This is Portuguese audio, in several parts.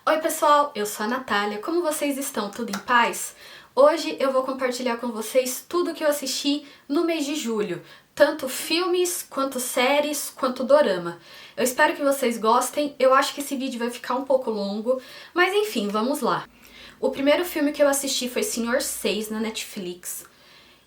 Oi pessoal, eu sou a Natália, como vocês estão? Tudo em paz? Hoje eu vou compartilhar com vocês tudo que eu assisti no mês de julho, tanto filmes, quanto séries, quanto dorama. Eu espero que vocês gostem, eu acho que esse vídeo vai ficar um pouco longo, mas enfim, vamos lá. O primeiro filme que eu assisti foi Senhor 6 na Netflix.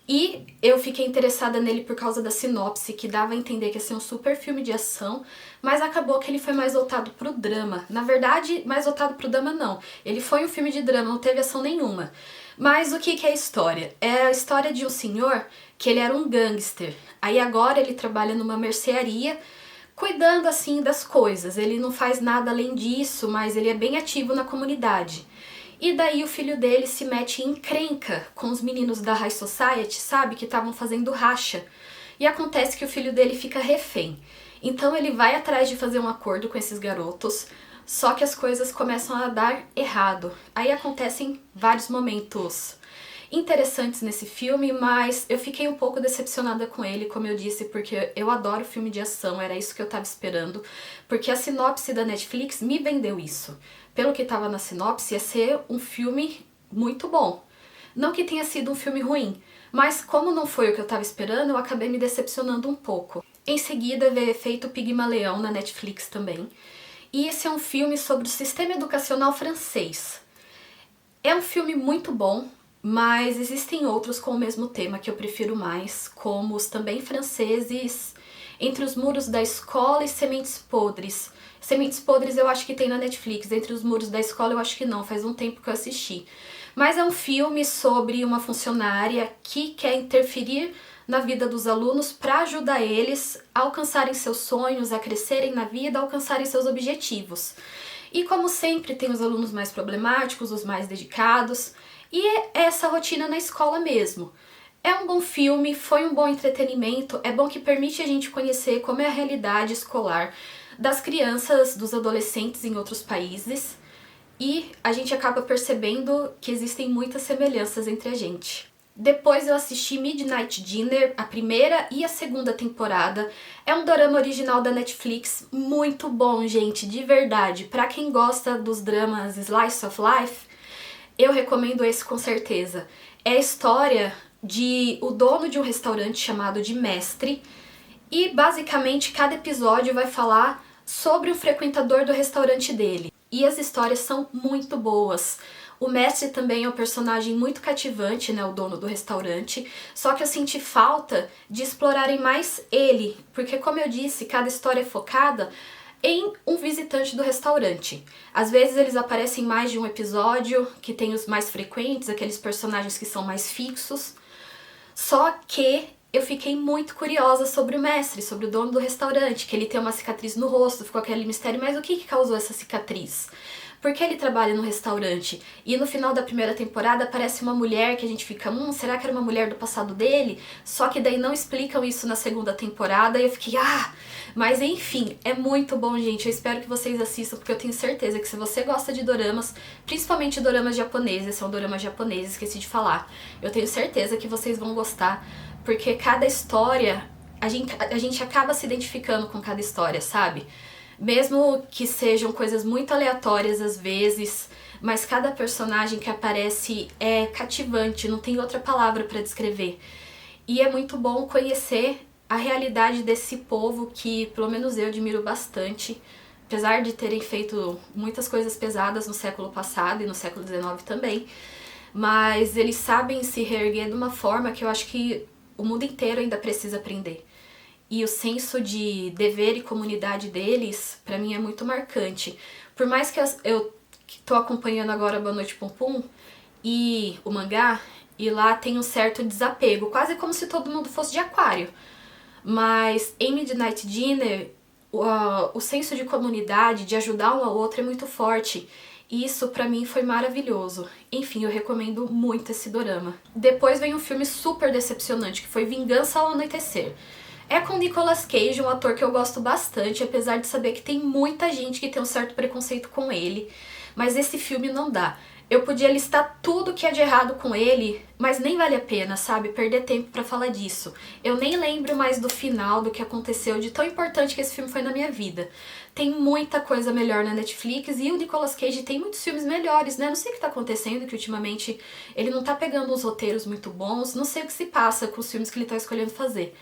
E eu fiquei interessada nele por causa da sinopse, que dava a entender que ia ser um super filme de ação, mas acabou que ele foi mais voltado pro drama. Na verdade, mais voltado pro drama não. Ele foi um filme de drama, não teve ação nenhuma. Mas o que é a história? É a história de um senhor que ele era um gangster. Aí agora ele trabalha numa mercearia, cuidando assim das coisas. Ele não faz nada além disso, mas ele é bem ativo na comunidade. E daí o filho dele se mete em encrenca com os meninos da High Society, sabe? Que estavam fazendo racha. E acontece que o filho dele fica refém. Então ele vai atrás de fazer um acordo com esses garotos, só que as coisas começam a dar errado. Aí acontecem vários momentos interessantes nesse filme, mas eu fiquei um pouco decepcionada com ele, como eu disse, porque eu adoro filme de ação, era isso que eu tava esperando, porque a sinopse da Netflix me vendeu isso. Pelo que tava na sinopse, ia ser um filme muito bom. Não que tenha sido um filme ruim, mas como não foi o que eu tava esperando, eu acabei me decepcionando um pouco. Em seguida veio Efeito Pigmaleão na Netflix também, e esse é um filme sobre o sistema educacional francês. É um filme muito bom, mas existem outros com o mesmo tema que eu prefiro mais, como os também franceses, Entre os Muros da Escola e Sementes Podres. Sementes Podres eu acho que tem na Netflix, Entre os Muros da Escola eu acho que não, faz um tempo que eu assisti. Mas é um filme sobre uma funcionária que quer interferir na vida dos alunos para ajudar eles a alcançarem seus sonhos, a crescerem na vida, a alcançarem seus objetivos. E como sempre tem os alunos mais problemáticos, os mais dedicados, e é essa rotina na escola mesmo. É um bom filme, foi um bom entretenimento, é bom que permite a gente conhecer como é a realidade escolar das crianças, dos adolescentes em outros países, e a gente acaba percebendo que existem muitas semelhanças entre a gente. Depois eu assisti Midnight Dinner, a primeira e a segunda temporada. É um dorama original da Netflix, muito bom, gente, de verdade. Pra quem gosta dos dramas Slice of Life, eu recomendo esse com certeza. É a história de o dono de um restaurante chamado de Mestre, e basicamente cada episódio vai falar sobre o frequentador do restaurante dele. E as histórias são muito boas. O Mestre também é um personagem muito cativante, né, o dono do restaurante, só que eu senti falta de explorarem mais ele, porque como eu disse, cada história é focada em um visitante do restaurante. Às vezes eles aparecem em mais de um episódio, que tem os mais frequentes, aqueles personagens que são mais fixos, só que eu fiquei muito curiosa sobre o Mestre, sobre o dono do restaurante, que ele tem uma cicatriz no rosto, ficou aquele mistério, mas o que causou essa cicatriz? Por que ele trabalha no restaurante? E no final da primeira temporada aparece uma mulher que a gente fica, será que era uma mulher do passado dele? Só que daí não explicam isso na segunda temporada e eu fiquei, Mas enfim, é muito bom, gente. Eu espero que vocês assistam, porque eu tenho certeza que se você gosta de doramas, principalmente doramas japoneses, são doramas japoneses, esqueci de falar, eu tenho certeza que vocês vão gostar, porque cada história, a gente acaba se identificando com cada história, sabe? Mesmo que sejam coisas muito aleatórias às vezes, mas cada personagem que aparece é cativante, não tem outra palavra para descrever. E é muito bom conhecer a realidade desse povo que, pelo menos eu, admiro bastante, apesar de terem feito muitas coisas pesadas no século passado e no século XIX também, mas eles sabem se reerguer de uma forma que eu acho que o mundo inteiro ainda precisa aprender. E o senso de dever e comunidade deles, pra mim, é muito marcante. Por mais que eu tô acompanhando agora Boa Noite Pum Pum e o mangá, e lá tem um certo desapego, quase como se todo mundo fosse de aquário. Mas em Midnight Dinner, o senso de comunidade, de ajudar um ao outro é muito forte. E isso pra mim foi maravilhoso. Enfim, eu recomendo muito esse dorama. Depois vem um filme super decepcionante, que foi Vingança ao Anoitecer. É com Nicolas Cage, um ator que eu gosto bastante, apesar de saber que tem muita gente que tem um certo preconceito com ele. Mas esse filme não dá. Eu podia listar tudo que é de errado com ele, mas nem vale a pena, sabe? Perder tempo pra falar disso. Eu nem lembro mais do final, do que aconteceu, de tão importante que esse filme foi na minha vida. Tem muita coisa melhor na Netflix e o Nicolas Cage tem muitos filmes melhores, né? Não sei o que tá acontecendo, que ultimamente ele não tá pegando uns roteiros muito bons, não sei o que se passa com os filmes que ele tá escolhendo fazer.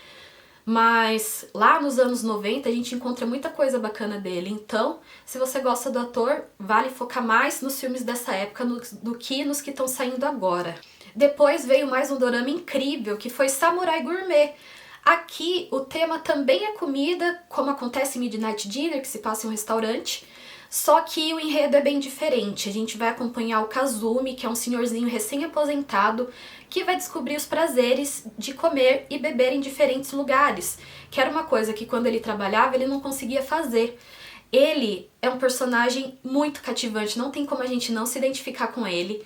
Mas lá nos anos 90 a gente encontra muita coisa bacana dele. Então, se você gosta do ator, vale focar mais nos filmes dessa época do que nos que estão saindo agora. Depois veio mais um dorama incrível, que foi Samurai Gourmet. Aqui o tema também é comida, como acontece em Midnight Dinner, que se passa em um restaurante, só que o enredo é bem diferente. A gente vai acompanhar o Kazumi, que é um senhorzinho recém-aposentado, que vai descobrir os prazeres de comer e beber em diferentes lugares, que era uma coisa que quando ele trabalhava ele não conseguia fazer. Ele é um personagem muito cativante, não tem como a gente não se identificar com ele.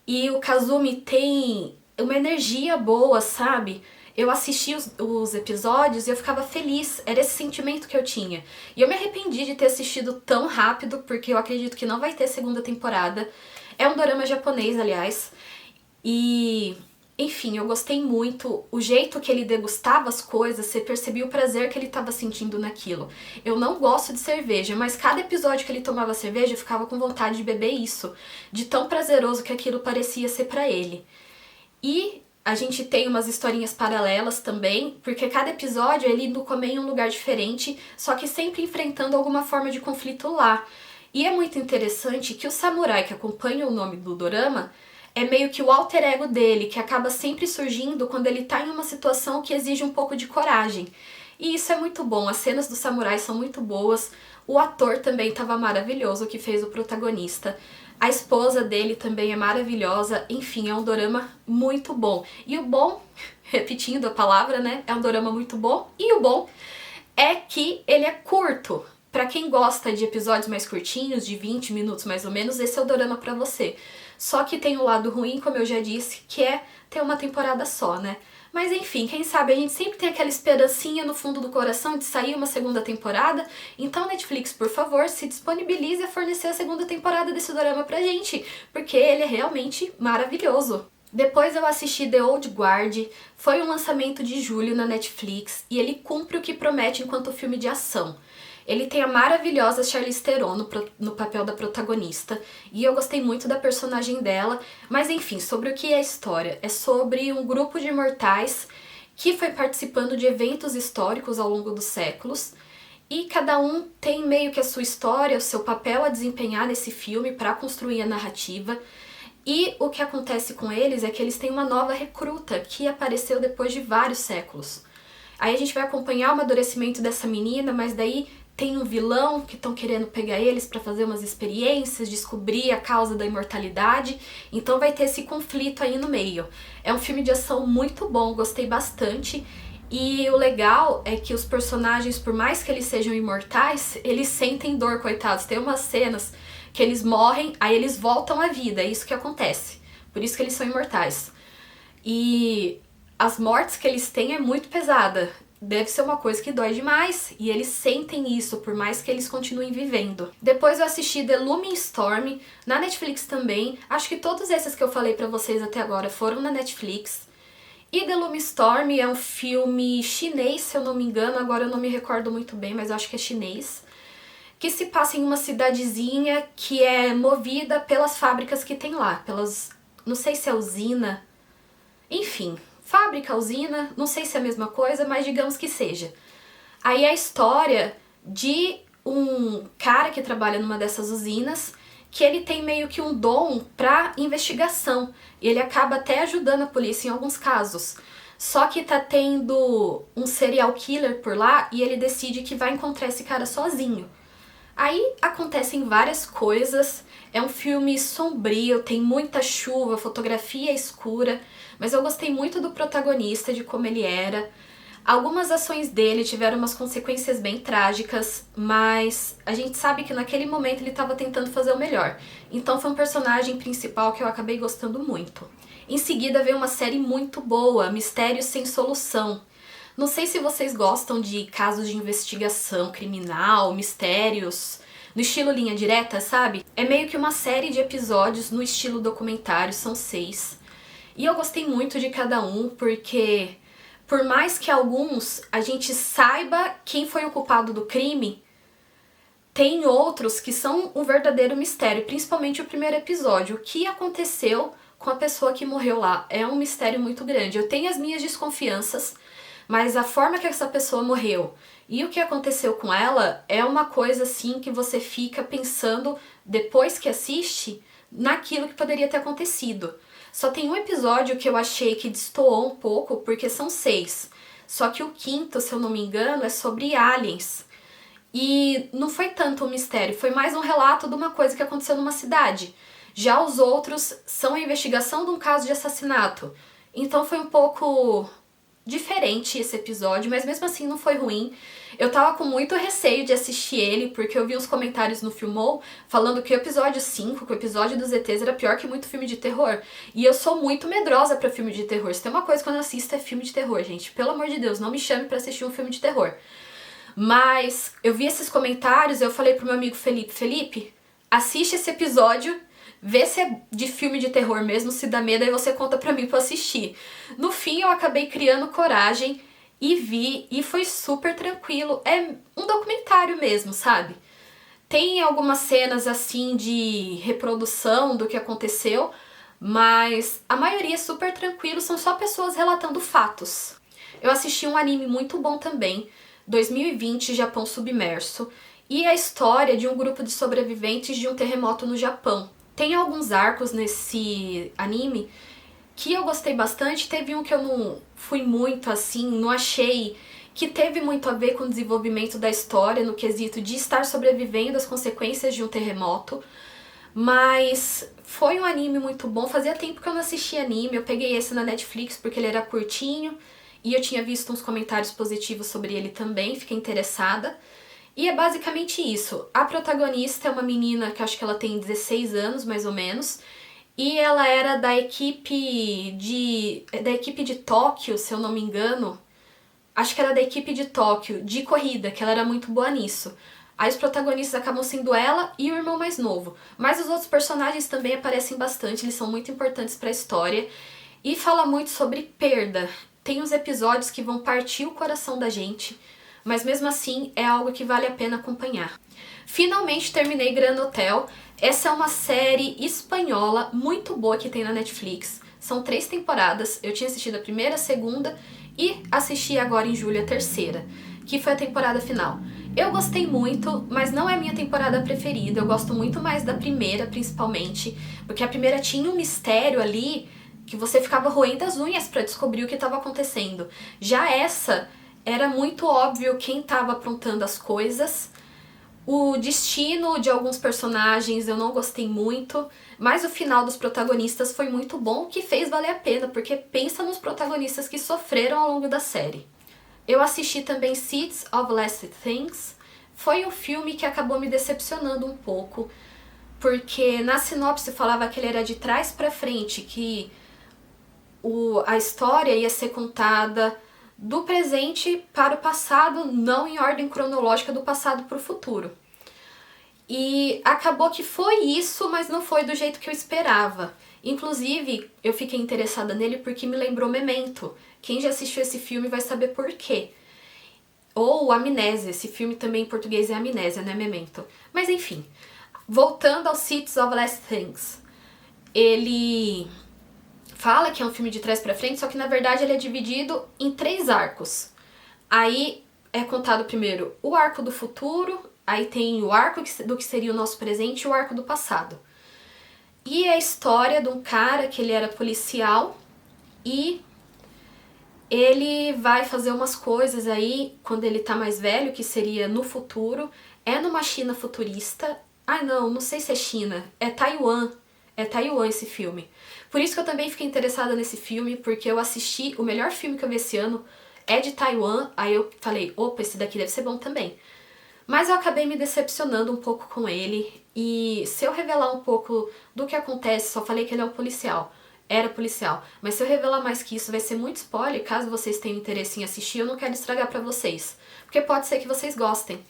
E o Kazumi tem uma energia boa, sabe? Eu assisti os episódios e eu ficava feliz, era esse sentimento que eu tinha. E eu me arrependi de ter assistido tão rápido, porque eu acredito que não vai ter segunda temporada. É um dorama japonês, aliás. E, enfim, eu gostei muito. O jeito que ele degustava as coisas, você percebia o prazer que ele estava sentindo naquilo. Eu não gosto de cerveja, mas cada episódio que ele tomava cerveja eu ficava com vontade de beber isso, de tão prazeroso que aquilo parecia ser pra ele. E a gente tem umas historinhas paralelas também, porque cada episódio ele indo comer em um lugar diferente, só que sempre enfrentando alguma forma de conflito lá. E é muito interessante que o samurai que acompanha o nome do dorama é meio que o alter ego dele, que acaba sempre surgindo quando ele tá em uma situação que exige um pouco de coragem. E isso é muito bom, as cenas do samurai são muito boas, o ator também estava maravilhoso que fez o protagonista. A esposa dele também é maravilhosa, enfim, é um dorama muito bom. E o bom, repetindo a palavra, né, é um dorama muito bom, e o bom é que ele é curto. Pra quem gosta de episódios mais curtinhos, de 20 minutos mais ou menos, esse é o dorama pra você. Só que tem o lado ruim, como eu já disse, que é ter uma temporada só, né? Mas enfim, quem sabe a gente sempre tem aquela esperancinha no fundo do coração de sair uma segunda temporada. Então, Netflix, por favor, se disponibilize a fornecer a segunda temporada desse dorama pra gente, porque ele é realmente maravilhoso. Depois eu assisti The Old Guard, foi um lançamento de julho na Netflix e ele cumpre o que promete enquanto filme de ação. Ele tem a maravilhosa Charlize Theron no papel da protagonista e eu gostei muito da personagem dela, mas enfim, sobre o que é a história? É sobre um grupo de imortais que foi participando de eventos históricos ao longo dos séculos e cada um tem meio que a sua história, o seu papel a desempenhar nesse filme para construir a narrativa. E o que acontece com eles é que eles têm uma nova recruta que apareceu depois de vários séculos. Aí a gente vai acompanhar o amadurecimento dessa menina, mas daí tem um vilão que estão querendo pegar eles para fazer umas experiências, descobrir a causa da imortalidade, então vai ter esse conflito aí no meio. É um filme de ação muito bom, gostei bastante, e o legal é que os personagens, por mais que eles sejam imortais, eles sentem dor, coitados. Tem umas cenas que eles morrem, aí eles voltam à vida, é isso que acontece. Por isso que eles são imortais. E as mortes que eles têm é muito pesada. Deve ser uma coisa que dói demais, e eles sentem isso, por mais que eles continuem vivendo. Depois eu assisti The Looming Storm, na Netflix também. Acho que todos esses que eu falei pra vocês até agora foram na Netflix. E The Looming Storm é um filme chinês, se eu não me engano, agora eu não me recordo muito bem, mas eu acho que é chinês, que se passa em uma cidadezinha que é movida pelas fábricas que tem lá, não sei se é usina, enfim, fábrica, usina, não sei se é a mesma coisa, mas digamos que seja. Aí é a história de um cara que trabalha numa dessas usinas, que ele tem meio que um dom pra investigação, e ele acaba até ajudando a polícia em alguns casos. Só que tá tendo um serial killer por lá, e ele decide que vai encontrar esse cara sozinho. Aí acontecem várias coisas, é um filme sombrio, tem muita chuva, fotografia escura, mas eu gostei muito do protagonista, de como ele era. Algumas ações dele tiveram umas consequências bem trágicas, mas a gente sabe que naquele momento ele estava tentando fazer o melhor. Então foi um personagem principal que eu acabei gostando muito. Em seguida veio uma série muito boa, Mistérios Sem Solução. Não sei se vocês gostam de casos de investigação criminal, mistérios, no estilo linha direta, sabe? É meio que uma série de episódios no estilo documentário, são 6. E eu gostei muito de cada um, porque por mais que alguns a gente saiba quem foi o culpado do crime, tem outros que são um verdadeiro mistério, principalmente o primeiro episódio. O que aconteceu com a pessoa que morreu lá? É um mistério muito grande. Eu tenho as minhas desconfianças, mas a forma que essa pessoa morreu e o que aconteceu com ela é uma coisa assim que você fica pensando, depois que assiste, naquilo que poderia ter acontecido. Só tem um episódio que eu achei que destoou um pouco, porque são 6. Só que o quinto, se eu não me engano, é sobre aliens. E não foi tanto um mistério, foi mais um relato de uma coisa que aconteceu numa cidade. Já os outros são a investigação de um caso de assassinato. Então foi um pouco diferente esse episódio, mas mesmo assim não foi ruim. Eu tava com muito receio de assistir ele, porque eu vi uns comentários no Filmou falando que o episódio 5, que o episódio dos ETs, era pior que muito filme de terror. E eu sou muito medrosa pra filme de terror. Se tem uma coisa que eu não assisto é filme de terror, gente. Pelo amor de Deus, não me chame pra assistir um filme de terror. Mas eu vi esses comentários e eu falei pro meu amigo Felipe, assiste esse episódio, vê se é de filme de terror mesmo, se dá medo, aí você conta pra mim pra eu assistir. No fim eu acabei criando coragem e vi, e foi super tranquilo. É um documentário mesmo, sabe? Tem algumas cenas assim de reprodução do que aconteceu, mas a maioria é super tranquilo, são só pessoas relatando fatos. Eu assisti um anime muito bom também, 2020, Japão Submerso, e a história de um grupo de sobreviventes de um terremoto no Japão. Tem alguns arcos nesse anime que eu gostei bastante, teve um que eu não fui muito assim, não achei que teve muito a ver com o desenvolvimento da história no quesito de estar sobrevivendo às consequências de um terremoto, mas foi um anime muito bom. Fazia tempo que eu não assistia anime, eu peguei esse na Netflix porque ele era curtinho, e eu tinha visto uns comentários positivos sobre ele também, fiquei interessada. E é basicamente isso. A protagonista é uma menina que acho que ela tem 16 anos, mais ou menos, e ela era da equipe de Tóquio, se eu não me engano. Acho que era da equipe de Tóquio, de corrida, que ela era muito boa nisso. Aí os protagonistas acabam sendo ela e o irmão mais novo. Mas os outros personagens também aparecem bastante, eles são muito importantes para a história. E fala muito sobre perda. Tem uns episódios que vão partir o coração da gente, mas mesmo assim é algo que vale a pena acompanhar. Finalmente terminei Grand Hotel. Essa é uma série espanhola muito boa que tem na Netflix. São 3 temporadas, eu tinha assistido a primeira, a segunda e assisti agora em julho a terceira, que foi a temporada final. Eu gostei muito, mas não é a minha temporada preferida, eu gosto muito mais da primeira, principalmente, porque a primeira tinha um mistério ali que você ficava roendo as unhas pra descobrir o que estava acontecendo. Já essa, era muito óbvio quem estava aprontando as coisas. O destino de alguns personagens eu não gostei muito, mas o final dos protagonistas foi muito bom, o que fez valer a pena, porque pensa nos protagonistas que sofreram ao longo da série. Eu assisti também Seeds of Last Things. Foi um filme que acabou me decepcionando um pouco, porque na sinopse falava que ele era de trás pra frente, que a história ia ser contada do presente para o passado, não em ordem cronológica do passado para o futuro. E acabou que foi isso, mas não foi do jeito que eu esperava. Inclusive, eu fiquei interessada nele porque me lembrou Memento. Quem já assistiu esse filme vai saber por quê. Ou Amnésia, esse filme também em português é Amnésia, não é Memento. Mas enfim, voltando ao Seeds of Last Things. Ele fala que é um filme de trás pra frente, só que na verdade ele é dividido em 3 arcos. Aí é contado primeiro o arco do futuro, aí tem o arco do que seria o nosso presente e o arco do passado. E é a história de um cara que ele era policial e ele vai fazer umas coisas aí quando ele tá mais velho, que seria no futuro. É numa China futurista. Ai não sei se é China, é Taiwan. É Taiwan esse filme. Por isso que eu também fiquei interessada nesse filme, porque eu assisti, o melhor filme que eu vi esse ano é de Taiwan, aí eu falei, opa, esse daqui deve ser bom também. Mas eu acabei me decepcionando um pouco com ele, e se eu revelar um pouco do que acontece, só falei que ele é um policial, era policial, mas se eu revelar mais que isso vai ser muito spoiler, caso vocês tenham interesse em assistir, eu não quero estragar pra vocês, porque pode ser que vocês gostem.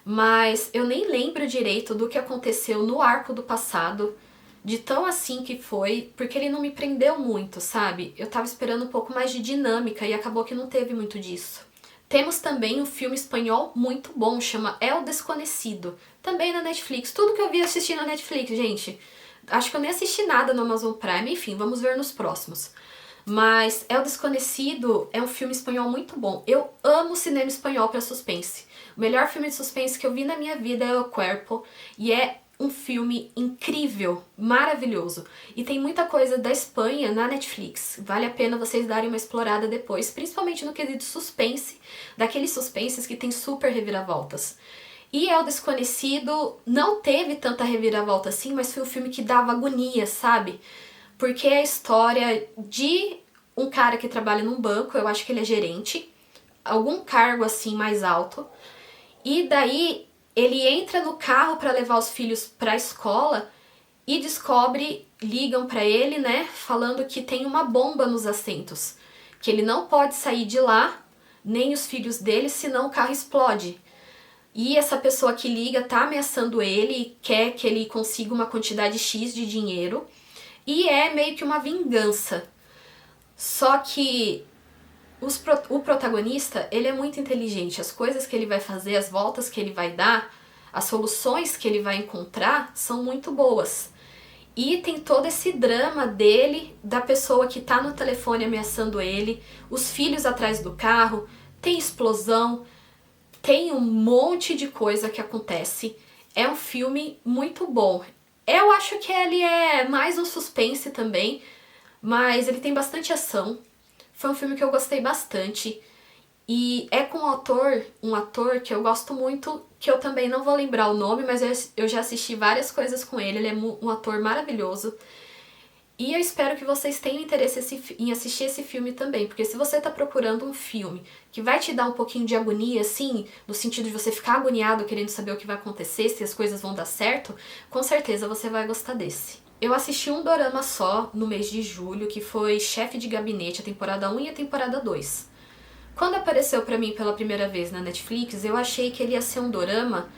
mas eu nem lembro direito do que aconteceu no arco do passado, de tão assim que foi, porque ele não me prendeu muito, sabe? Eu tava esperando um pouco mais de dinâmica e acabou que não teve muito disso. Temos também um filme espanhol muito bom, chama El Desconhecido, também na Netflix. Tudo que eu vi assistir na Netflix, gente. Acho que eu nem assisti nada no Amazon Prime, enfim, vamos ver nos próximos. Mas El Desconhecido é um filme espanhol muito bom. Eu amo cinema espanhol para suspense. O melhor filme de suspense que eu vi na minha vida é El Cuerpo, e é um filme incrível, maravilhoso. E tem muita coisa da Espanha na Netflix. Vale a pena vocês darem uma explorada depois, principalmente no quesito suspense, daqueles suspenses que tem super reviravoltas. E El Desconhecido não teve tanta reviravolta assim, mas foi um filme que dava agonia, sabe? Porque é a história de um cara que trabalha num banco, eu acho que ele é gerente, algum cargo assim mais alto, e daí ele entra no carro para levar os filhos para a escola e descobre, ligam para ele, né, falando que tem uma bomba nos assentos, que ele não pode sair de lá, nem os filhos dele, senão o carro explode. E essa pessoa que liga tá ameaçando ele e quer que ele consiga uma quantidade X de dinheiro. E é meio que uma vingança. Só que o protagonista, ele é muito inteligente. As coisas que ele vai fazer, as voltas que ele vai dar, as soluções que ele vai encontrar são muito boas. E tem todo esse drama dele, da pessoa que tá no telefone ameaçando ele, os filhos atrás do carro, tem explosão, tem um monte de coisa que acontece. É um filme muito bom. Eu acho que ele é mais um suspense também, mas ele tem bastante ação. Foi um filme que eu gostei bastante. E é com um ator que eu gosto muito, que eu também não vou lembrar o nome, mas eu já assisti várias coisas com ele. Ele é um ator maravilhoso. E eu espero que vocês tenham interesse em assistir esse filme também, porque se você tá procurando um filme que vai te dar um pouquinho de agonia, assim, no sentido de você ficar agoniado querendo saber o que vai acontecer, se as coisas vão dar certo, com certeza você vai gostar desse. Eu assisti um dorama só no mês de julho, que foi Chefe de Gabinete, a temporada 1 e a temporada 2. Quando apareceu pra mim pela primeira vez na Netflix, eu achei que ele ia ser um dorama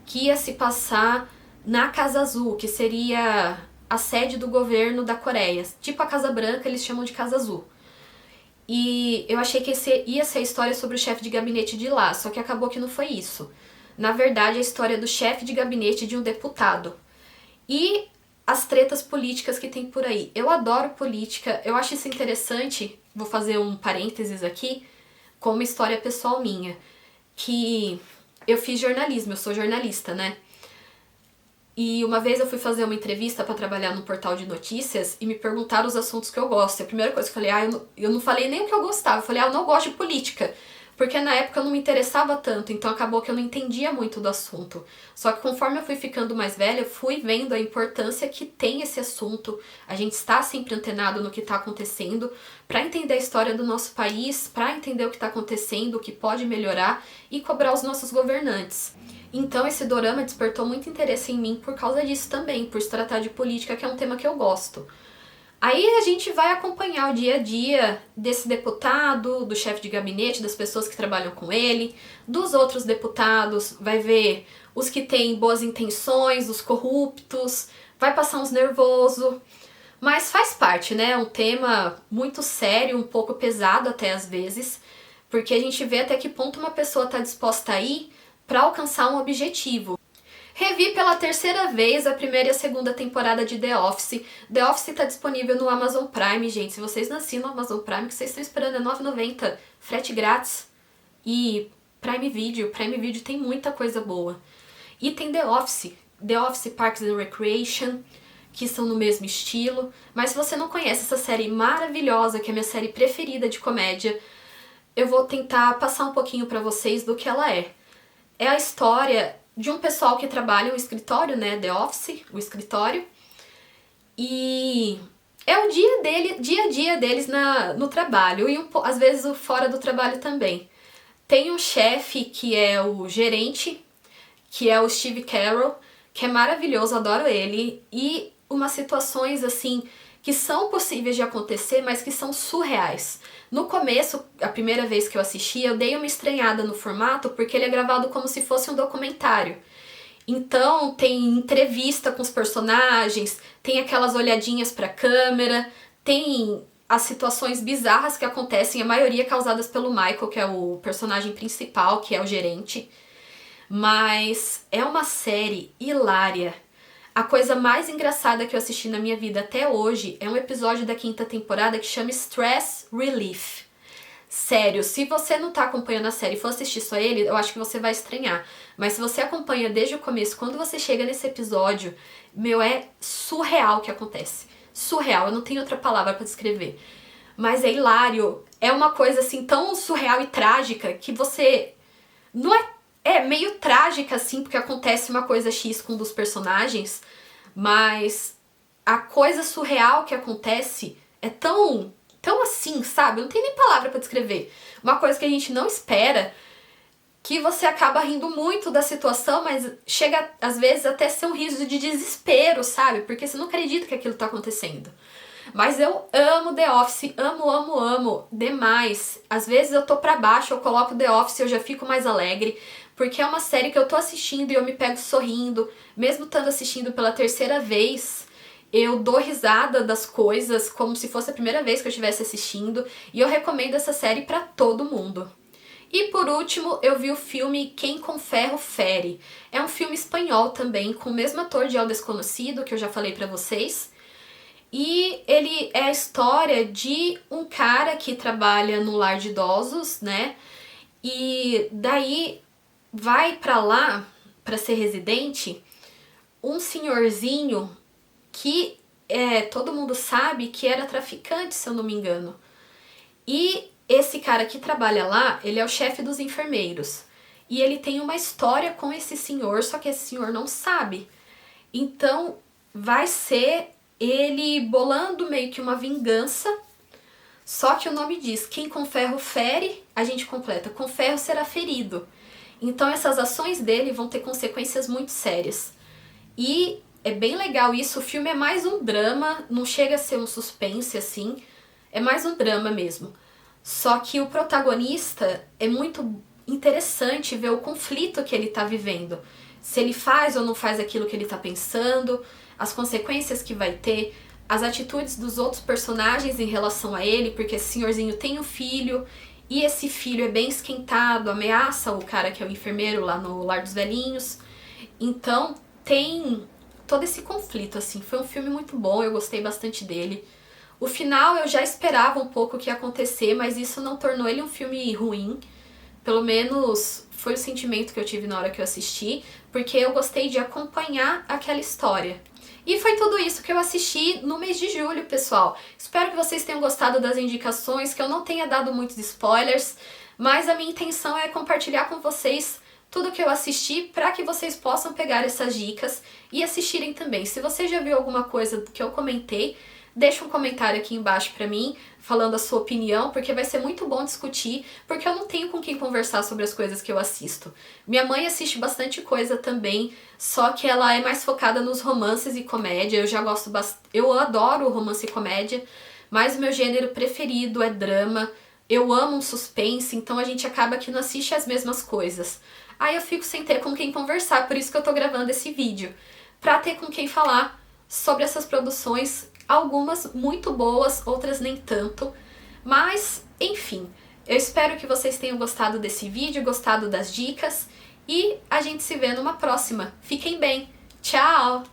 que ia se passar na Casa Azul, que seria a sede do governo da Coreia. Tipo a Casa Branca, eles chamam de Casa Azul. E eu achei que ia ser a história sobre o chefe de gabinete de lá, só que acabou que não foi isso. Na verdade, é a história do chefe de gabinete de um deputado. E as tretas políticas que tem por aí. Eu adoro política, eu acho isso interessante, vou fazer um parênteses aqui, com uma história pessoal minha, que eu fiz jornalismo, eu sou jornalista, né? E uma vez eu fui fazer uma entrevista para trabalhar num portal de notícias e me perguntaram os assuntos que eu gosto. E a primeira coisa que eu falei, eu não falei nem o que eu gostava, eu falei, eu não gosto de política. Porque na época eu não me interessava tanto, então acabou que eu não entendia muito do assunto. Só que conforme eu fui ficando mais velha, eu fui vendo a importância que tem esse assunto. A gente está sempre antenado no que está acontecendo, para entender a história do nosso país, para entender o que está acontecendo, o que pode melhorar e cobrar os nossos governantes. Então esse dorama despertou muito interesse em mim por causa disso também, por se tratar de política, que é um tema que eu gosto. Aí a gente vai acompanhar o dia a dia desse deputado, do chefe de gabinete, das pessoas que trabalham com ele, dos outros deputados, vai ver os que têm boas intenções, os corruptos, vai passar uns nervoso, mas faz parte, né? É um tema muito sério, um pouco pesado até às vezes, porque a gente vê até que ponto uma pessoa está disposta a ir para alcançar um objetivo. Revi pela terceira vez a primeira e a segunda temporada de The Office. The Office tá disponível no Amazon Prime, gente. Se vocês não assinam o Amazon Prime, o que vocês estão esperando é R$ 9,90, frete grátis. E Prime Video tem muita coisa boa. E tem The Office Parks and Recreation, que são no mesmo estilo. Mas se você não conhece essa série maravilhosa, que é a minha série preferida de comédia, eu vou tentar passar um pouquinho pra vocês do que ela é. É a história de um pessoal que trabalha no escritório, né, The Office, o escritório, e é o dia a dia deles no trabalho, e às vezes o fora do trabalho também. Tem um chefe que é o gerente, que é o Steve Carell, que é maravilhoso, adoro ele, e umas situações assim que são possíveis de acontecer, mas que são surreais. No começo, a primeira vez que eu assisti, eu dei uma estranhada no formato porque ele é gravado como se fosse um documentário. Então tem entrevista com os personagens, tem aquelas olhadinhas pra câmera, tem as situações bizarras que acontecem, a maioria causadas pelo Michael, que é o personagem principal, que é o gerente. Mas é uma série hilária. A coisa mais engraçada que eu assisti na minha vida até hoje é um episódio da 5ª temporada que chama Stress Relief. Sério, se você não tá acompanhando a série e for assistir só ele, eu acho que você vai estranhar. Mas se você acompanha desde o começo, quando você chega nesse episódio, meu, é surreal o que acontece. Surreal, eu não tenho outra palavra pra descrever. Mas é hilário, é uma coisa assim tão surreal e trágica que você... Não é meio trágica assim, porque acontece uma coisa X com um dos personagens, mas a coisa surreal que acontece é tão assim, sabe? Não tem nem palavra pra descrever. Uma coisa que a gente não espera, que você acaba rindo muito da situação, mas chega às vezes até ser um riso de desespero, sabe? Porque você não acredita que aquilo tá acontecendo. Mas eu amo The Office, amo demais. Às vezes eu tô pra baixo, eu coloco The Office e eu já fico mais alegre, porque é uma série que eu tô assistindo e eu me pego sorrindo. Mesmo estando assistindo pela 3ª vez, eu dou risada das coisas como se fosse a primeira vez que eu estivesse assistindo, e eu recomendo essa série pra todo mundo. E por último, eu vi o filme Quem com Ferro Fere. É um filme espanhol também, com o mesmo ator de El Desconocido, que eu já falei pra vocês. E ele é a história de um cara que trabalha no lar de idosos, né? E daí vai pra lá, pra ser residente, um senhorzinho que todo mundo sabe que era traficante, se eu não me engano. E esse cara que trabalha lá, ele é o chefe dos enfermeiros. E ele tem uma história com esse senhor, só que esse senhor não sabe. Então vai ser ele bolando meio que uma vingança, só que o nome diz, quem com ferro fere, a gente completa, com ferro será ferido. Então essas ações dele vão ter consequências muito sérias. E é bem legal isso, o filme é mais um drama, não chega a ser um suspense assim, é mais um drama mesmo. Só que o protagonista é muito interessante ver o conflito que ele tá vivendo. Se ele faz ou não faz aquilo que ele tá pensando, as consequências que vai ter, as atitudes dos outros personagens em relação a ele, porque esse senhorzinho tem um filho, e esse filho é bem esquentado, ameaça o cara que é o enfermeiro lá no Lar dos Velhinhos. Então tem todo esse conflito, assim. Foi um filme muito bom, eu gostei bastante dele. O final eu já esperava um pouco o que ia acontecer, mas isso não tornou ele um filme ruim. Pelo menos foi o sentimento que eu tive na hora que eu assisti, porque eu gostei de acompanhar aquela história. E foi tudo isso que eu assisti no mês de julho, pessoal. Espero que vocês tenham gostado das indicações, que eu não tenha dado muitos spoilers, mas a minha intenção é compartilhar com vocês tudo que eu assisti para que vocês possam pegar essas dicas e assistirem também. Se você já viu alguma coisa que eu comentei, deixa um comentário aqui embaixo pra mim, falando a sua opinião, porque vai ser muito bom discutir, porque eu não tenho com quem conversar sobre as coisas que eu assisto. Minha mãe assiste bastante coisa também, só que ela é mais focada nos romances e comédia. Eu já gosto bastante, eu adoro romance e comédia, mas o meu gênero preferido é drama. Eu amo um suspense, então a gente acaba que não assiste as mesmas coisas. Aí eu fico sem ter com quem conversar, por isso que eu tô gravando esse vídeo, pra ter com quem falar sobre essas produções, algumas muito boas, outras nem tanto, mas enfim, eu espero que vocês tenham gostado desse vídeo, gostado das dicas, e a gente se vê numa próxima. Fiquem bem, tchau!